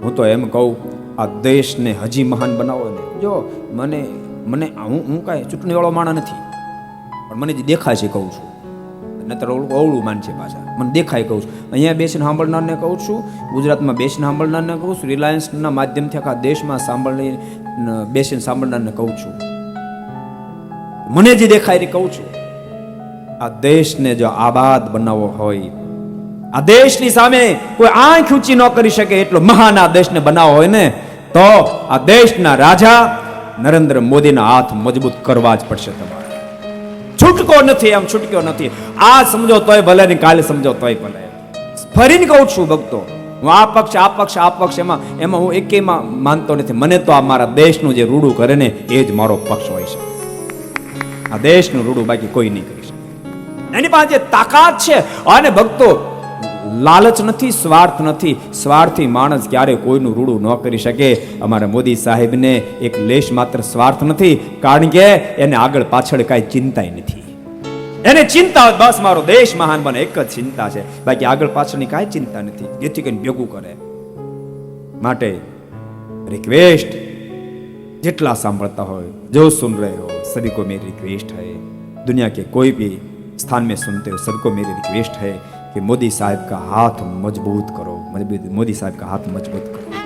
હું તો એમ કહું, આ દેશને હજી મહાન બનાવો ને. જો મને મને હું કાંઈ ચૂંટણીવાળો માણસ નથી, પણ મને જે દેખાય છે કહું છું. નતર અવળું માન છે પાછા. મને દેખાય કહું છું. અહીંયા બેસીને સાંભળનારને કહું છું, ગુજરાતમાં બેસીને સાંભળનારને કહું છું, રિલાયન્સના માધ્યમથી આખા દેશમાં બેસીને સાંભળનારને કહું છું. મને જે દેખાય એ કહું છું. આ દેશને જો આબાદ બનાવવો હોય, આ દેશની સામે કોઈ આંખ ઊંચી ન કરી શકે એટલો મહાન આ દેશને બનાવવો હોય ને, તો આ દેશના રાજા નરેન્દ્ર મોદીના હાથ મજબૂત કરવા જ પડશે તમારે. છૂટકો નથી, એમ છૂટક્યો નથી. આ સમજો તોય ભલે ને કાલે સમજો તોય ભલે. ફરીને કહું છું ભક્તો, હું આ પક્ષ એમાં હું એકેયમાં માનતો નથી. મને તો આ મારા દેશનું જે રૂડું કરે ને એ જ મારો પક્ષ હોય છે. આ દેશનું રૂડું બાકી કોઈ નહીં કરી શકે. એની પાસે જે તાકાત છે. અને ભક્તો, લાલચ નથી, સ્વાર્થ નથી. સ્વાર્થી માણસ ક્યારે કોઈનું રૂડું ન કરી શકે. અમારા મોદી સાહેબને એક લેશ માત્ર સ્વાર્થ નથી, કારણ કે એને આગળ પાછળ કાંઈ ચિંતાય નથી. એને ચિંતા બસ મારો દેશ મહાન બને, એક જ ચિંતા છે. બાકી આગળ પાછળની કાંઈ ચિંતા નથી. જેથી કરીને ભેગું કરે. માટે રિક્વેસ્ટ, जितना सांभळता हो, जो सुन रहे हो, सभी को मेरी रिक्वेस्ट है, दुनिया के कोई भी स्थान में सुनते हो, सबको मेरी रिक्वेस्ट है कि मोदी साहब का हाथ मजबूत करो, मोदी साहब का हाथ मजबूत करो.